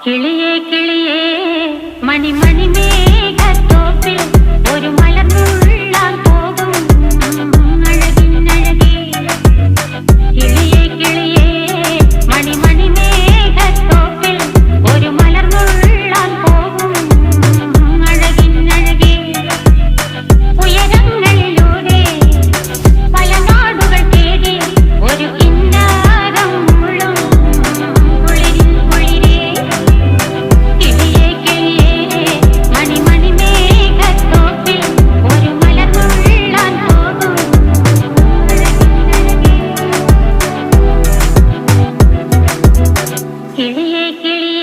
കിളിയേ കിളിയേ മണിമണി മേഘത്തോപ്പിൽ ഒരു മലർന്നുള്ളാൻ പോകും അഴകിനഴകേ. കിളിയേ കിളിയേ മണിമണി മേഘത്തോപ്പിൽ ഒരു മലർന്നുള്ളാൻ പോകും അഴകിനഴകേ. ഉയരങ്ങളിലൂടെ പല നാടുകൾ തേടി ഒരു കിന്നാരം മുഴും കുളിരിൻ കുളിരേ. കിളിയേ കിളിയേ മണിമണി മേഘത്തോപ്പിൽ ഒരു മലർന്നുള്ളാൻ പോകും അഴകിനഴകേ. കിളിയേ കിളിയേ